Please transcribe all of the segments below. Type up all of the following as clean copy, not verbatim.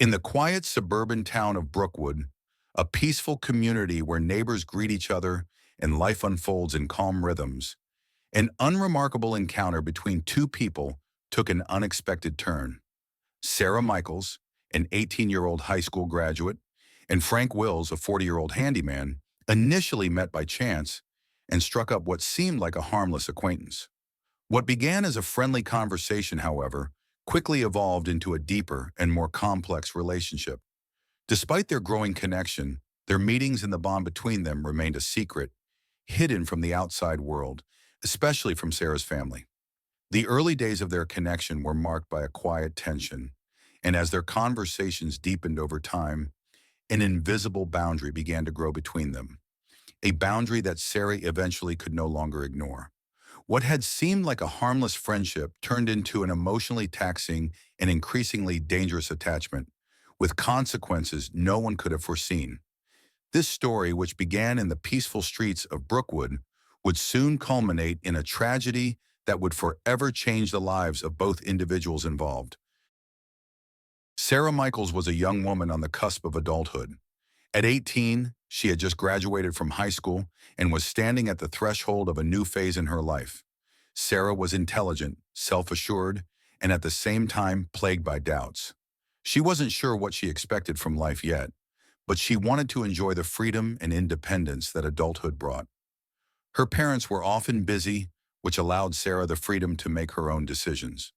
In the quiet suburban town of Brookwood, a peaceful community where neighbors greet each other and life unfolds in calm rhythms, an unremarkable encounter between two people took an unexpected turn. Sarah Michaels, an 18-year-old high school graduate, and Frank Wills, a 40-year-old handyman, initially met by chance and struck up what seemed like a harmless acquaintance. What began as a friendly conversation, however, quickly evolved into a deeper and more complex relationship. Despite their growing connection, their meetings and the bond between them remained a secret, hidden from the outside world, especially from Sarah's family. The early days of their connection were marked by a quiet tension, and as their conversations deepened over time, an invisible boundary began to grow between them, a boundary that Sarah eventually could no longer ignore. What had seemed like a harmless friendship turned into an emotionally taxing and increasingly dangerous attachment, with consequences no one could have foreseen. This story, which began in the peaceful streets of Brookwood, would soon culminate in a tragedy that would forever change the lives of both individuals involved. Sarah Michaels was a young woman on the cusp of adulthood. At 18, she had just graduated from high school and was standing at the threshold of a new phase in her life. Sarah was intelligent, self-assured, and at the same time plagued by doubts. She wasn't sure what she expected from life yet, but she wanted to enjoy the freedom and independence that adulthood brought. Her parents were often busy, which allowed Sarah the freedom to make her own decisions.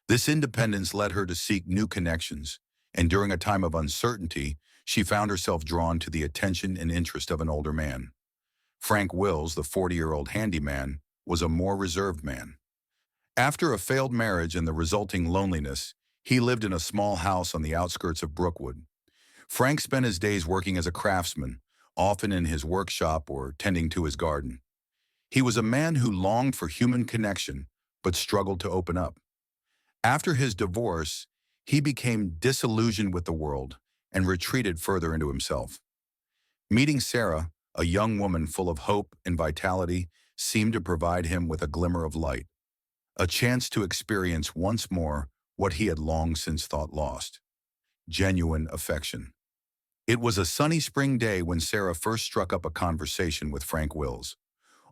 This independence led her to seek new connections, and during a time of uncertainty, she found herself drawn to the attention and interest of an older man. Frank Wills, the 40-year-old handyman, was a more reserved man. After a failed marriage and the resulting loneliness, he lived in a small house on the outskirts of Brookwood. Frank spent his days working as a craftsman, often in his workshop or tending to his garden. He was a man who longed for human connection, but struggled to open up. After his divorce, he became disillusioned with the world and retreated further into himself. Meeting Sarah, a young woman full of hope and vitality, seemed to provide him with a glimmer of light, a chance to experience once more what he had long since thought lost: genuine affection. It was a sunny spring day when Sarah first struck up a conversation with Frank Wills.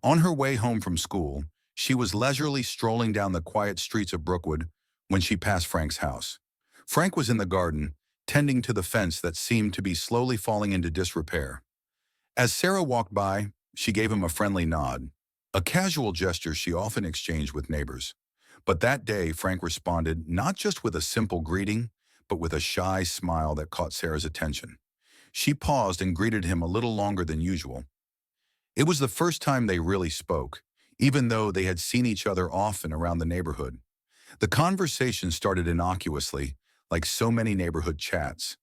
On her way home from school, she was leisurely strolling down the quiet streets of Brookwood when she passed Frank's house. Frank was in the garden, tending to the fence that seemed to be slowly falling into disrepair. As Sarah walked by, she gave him a friendly nod, a casual gesture she often exchanged with neighbors. But that day, Frank responded not just with a simple greeting, but with a shy smile that caught Sarah's attention. She paused and greeted him a little longer than usual. It was the first time they really spoke, even though they had seen each other often around the neighborhood. The conversation started innocuously, like so many neighborhood chats,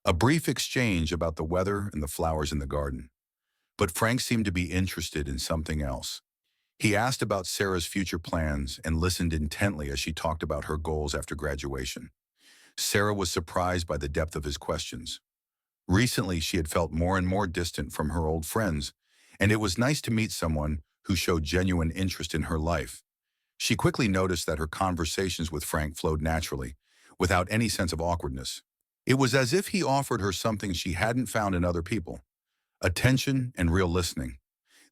a brief exchange about the weather and the flowers in the garden. But Frank seemed to be interested in something else. He asked about Sarah's future plans and listened intently as she talked about her goals after graduation. Sarah was surprised by the depth of his questions. Recently, she had felt more and more distant from her old friends, and it was nice to meet someone who showed genuine interest in her life. She quickly noticed that her conversations with Frank flowed naturally, without any sense of awkwardness. It was as if he offered her something she hadn't found in other people: attention and real listening.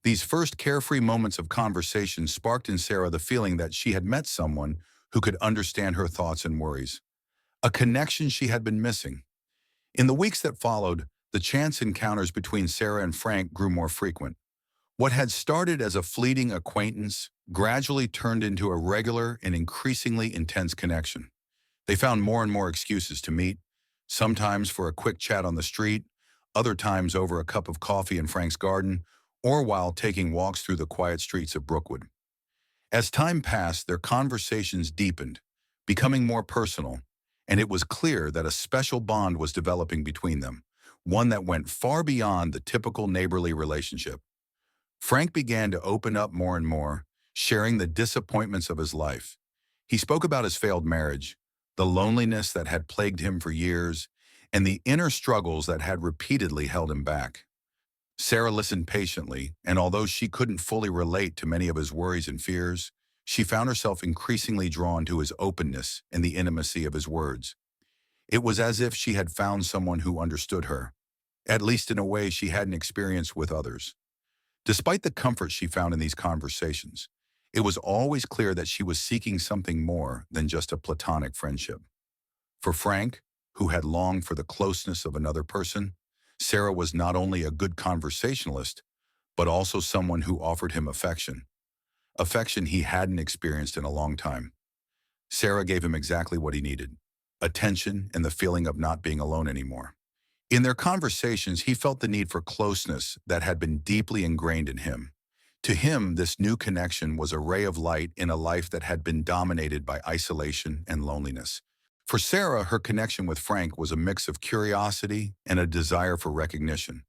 These first carefree moments of conversation sparked in Sarah the feeling that she had met someone who could understand her thoughts and worries, a connection she had been missing. In the weeks that followed, the chance encounters between Sarah and Frank grew more frequent. What had started as a fleeting acquaintance gradually turned into a regular and increasingly intense connection. They found more and more excuses to meet, sometimes for a quick chat on the street, other times over a cup of coffee in Frank's garden, or while taking walks through the quiet streets of Brookwood. As time passed, their conversations deepened, becoming more personal, and it was clear that a special bond was developing between them, one that went far beyond the typical neighborly relationship. Frank began to open up more and more, sharing the disappointments of his life. He spoke about his failed marriage, the loneliness that had plagued him for years, and the inner struggles that had repeatedly held him back. Sarah listened patiently, and although she couldn't fully relate to many of his worries and fears, she found herself increasingly drawn to his openness and the intimacy of his words. It was as if she had found someone who understood her, at least in a way she hadn't experienced with others. Despite the comfort she found in these conversations, it was always clear that she was seeking something more than just a platonic friendship. For Frank, who had longed for the closeness of another person, Sarah was not only a good conversationalist, but also someone who offered him affection he hadn't experienced in a long time. Sarah gave him exactly what he needed: attention and the feeling of not being alone anymore. In their conversations, he felt the need for closeness that had been deeply ingrained in him. To him, this new connection was a ray of light in a life that had been dominated by isolation and loneliness. For Sarah, her connection with Frank was a mix of curiosity and a desire for recognition.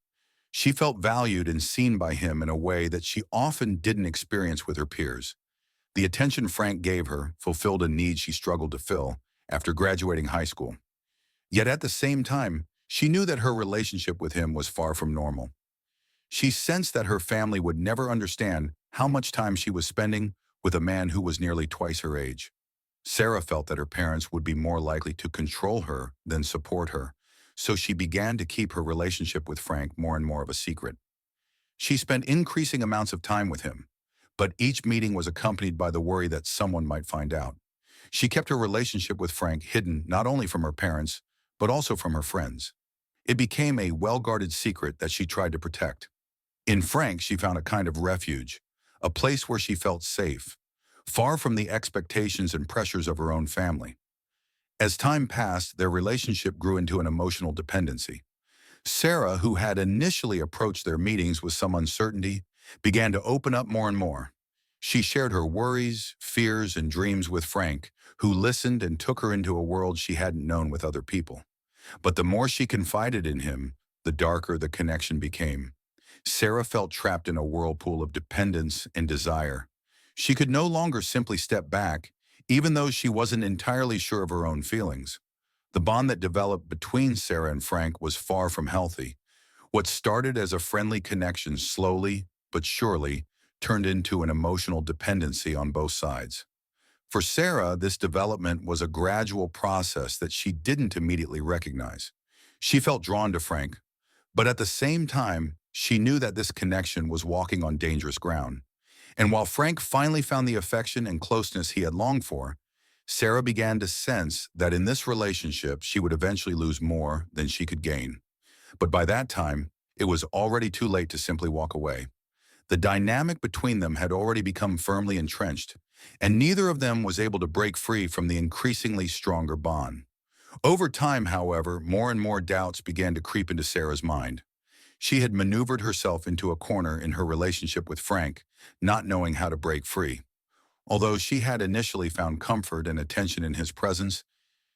She felt valued and seen by him in a way that she often didn't experience with her peers. The attention Frank gave her fulfilled a need she struggled to fill after graduating high school. Yet at the same time, she knew that her relationship with him was far from normal. She sensed that her family would never understand how much time she was spending with a man who was nearly twice her age. Sarah felt that her parents would be more likely to control her than support her, so she began to keep her relationship with Frank more and more of a secret. She spent increasing amounts of time with him, but each meeting was accompanied by the worry that someone might find out. She kept her relationship with Frank hidden not only from her parents, but also from her friends. It became a well-guarded secret that she tried to protect. In Frank, she found a kind of refuge, a place where she felt safe, far from the expectations and pressures of her own family. As time passed, their relationship grew into an emotional dependency. Sarah, who had initially approached their meetings with some uncertainty, began to open up more and more. She shared her worries, fears, and dreams with Frank, who listened and took her into a world she hadn't known with other people. But the more she confided in him, the darker the connection became. Sarah felt trapped in a whirlpool of dependence and desire. She could no longer simply step back, even though she wasn't entirely sure of her own feelings. The bond that developed between Sarah and Frank was far from healthy. What started as a friendly connection slowly, but surely, turned into an emotional dependency on both sides. For Sarah, this development was a gradual process that she didn't immediately recognize. She felt drawn to Frank, but at the same time, she knew that this connection was walking on dangerous ground. And while Frank finally found the affection and closeness he had longed for, Sarah began to sense that in this relationship she would eventually lose more than she could gain. But by that time, it was already too late to simply walk away. The dynamic between them had already become firmly entrenched, and neither of them was able to break free from the increasingly stronger bond. Over time, however, more and more doubts began to creep into Sarah's mind. She had maneuvered herself into a corner in her relationship with Frank, not knowing how to break free. Although she had initially found comfort and attention in his presence,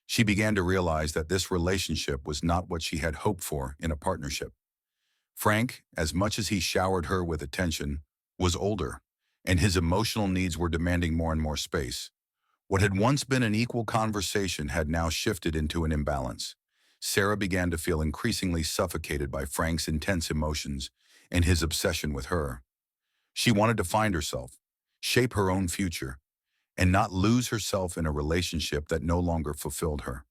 she began to realize that this relationship was not what she had hoped for in a partnership. Frank, as much as he showered her with attention, was older, and his emotional needs were demanding more and more space. What had once been an equal conversation had now shifted into an imbalance. Sarah began to feel increasingly suffocated by Frank's intense emotions and his obsession with her. She wanted to find herself, shape her own future, and not lose herself in a relationship that no longer fulfilled her.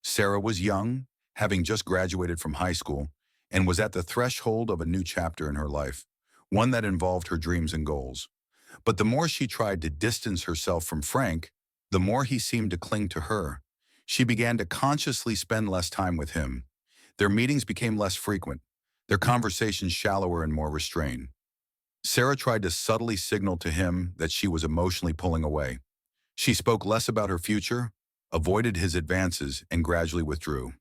Sarah was young, having just graduated from high school, and was at the threshold of a new chapter in her life, one that involved her dreams and goals. But the more she tried to distance herself from Frank, the more he seemed to cling to her. She began to consciously spend less time with him. Their meetings became less frequent, their conversations shallower and more restrained. Sarah tried to subtly signal to him that she was emotionally pulling away. She spoke less about her future, avoided his advances, and gradually withdrew.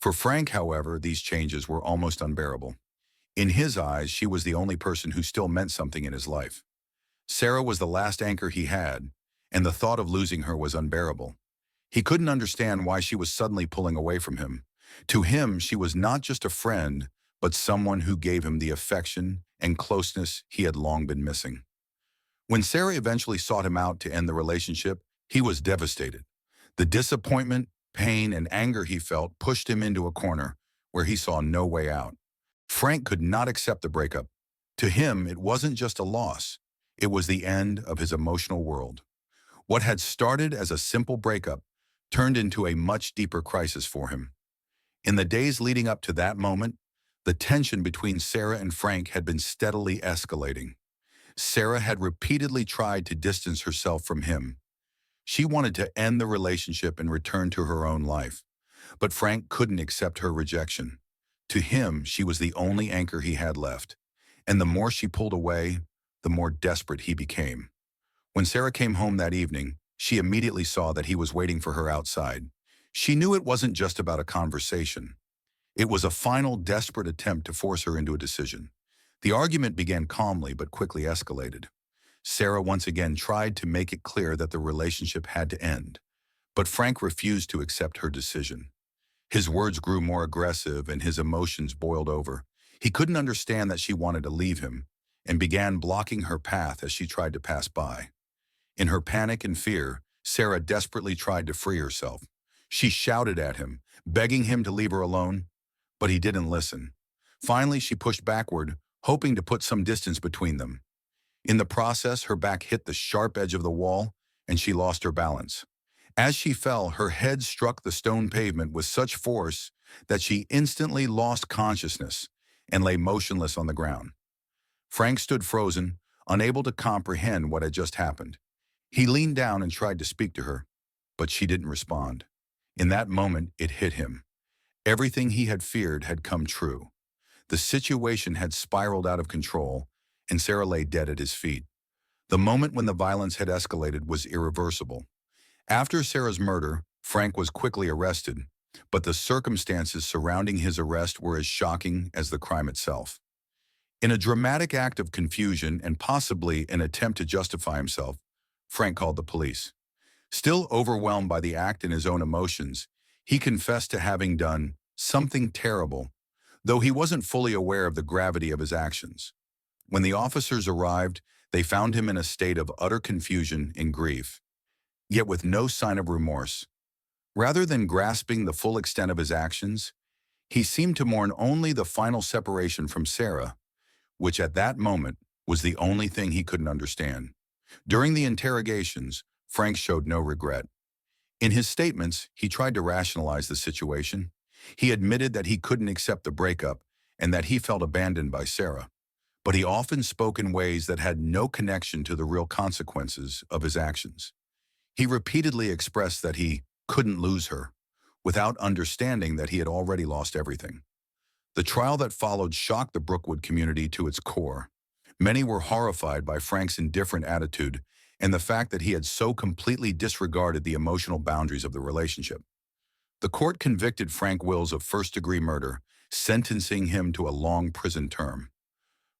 For Frank, however, these changes were almost unbearable. In his eyes, she was the only person who still meant something in his life. Sarah was the last anchor he had, and the thought of losing her was unbearable. He couldn't understand why she was suddenly pulling away from him. To him, she was not just a friend, but someone who gave him the affection and closeness he had long been missing. When Sarah eventually sought him out to end the relationship, he was devastated. The disappointment, pain, and anger he felt pushed him into a corner where he saw no way out. Frank could not accept the breakup. To him, it wasn't just a loss. It was the end of his emotional world. What had started as a simple breakup turned into a much deeper crisis for him. In the days leading up to that moment, the tension between Sarah and Frank had been steadily escalating. Sarah had repeatedly tried to distance herself from him. She wanted to end the relationship and return to her own life. But Frank couldn't accept her rejection. To him, she was the only anchor he had left. And the more she pulled away, the more desperate he became. When Sarah came home that evening, she immediately saw that he was waiting for her outside. She knew it wasn't just about a conversation. It was a final desperate attempt to force her into a decision. The argument began calmly but quickly escalated. Sarah once again tried to make it clear that the relationship had to end. But Frank refused to accept her decision. His words grew more aggressive and his emotions boiled over. He couldn't understand that she wanted to leave him and began blocking her path as she tried to pass by. In her panic and fear, Sarah desperately tried to free herself. She shouted at him, begging him to leave her alone, but he didn't listen. Finally, she pushed backward, hoping to put some distance between them. In the process, her back hit the sharp edge of the wall, and she lost her balance. As she fell, her head struck the stone pavement with such force that she instantly lost consciousness and lay motionless on the ground. Frank stood frozen, unable to comprehend what had just happened. He leaned down and tried to speak to her, but she didn't respond. In that moment, it hit him. Everything he had feared had come true. The situation had spiraled out of control, and Sarah lay dead at his feet. The moment when the violence had escalated was irreversible. After Sarah's murder, Frank was quickly arrested, but the circumstances surrounding his arrest were as shocking as the crime itself. In a dramatic act of confusion and possibly an attempt to justify himself, Frank called the police. Still overwhelmed by the act and his own emotions, he confessed to having done something terrible, though he wasn't fully aware of the gravity of his actions. When the officers arrived, they found him in a state of utter confusion and grief, yet with no sign of remorse. Rather than grasping the full extent of his actions, he seemed to mourn only the final separation from Sarah, which at that moment was the only thing he couldn't understand. During the interrogations, Frank showed no regret. In his statements, he tried to rationalize the situation. He admitted that he couldn't accept the breakup and that he felt abandoned by Sarah. But he often spoke in ways that had no connection to the real consequences of his actions. He repeatedly expressed that he couldn't lose her, without understanding that he had already lost everything. The trial that followed shocked the Brookwood community to its core. Many were horrified by Frank's indifferent attitude and the fact that he had so completely disregarded the emotional boundaries of the relationship. The court convicted Frank Wills of first-degree murder, sentencing him to a long prison term.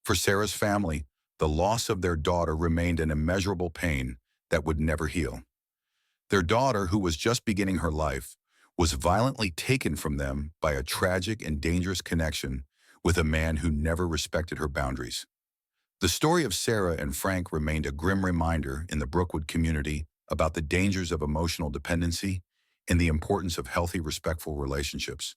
For Sarah's family, the loss of their daughter remained an immeasurable pain that would never heal. Their daughter, who was just beginning her life, was violently taken from them by a tragic and dangerous connection with a man who never respected her boundaries. The story of Sarah and Frank remained a grim reminder in the Brookwood community about the dangers of emotional dependency and the importance of healthy, respectful relationships.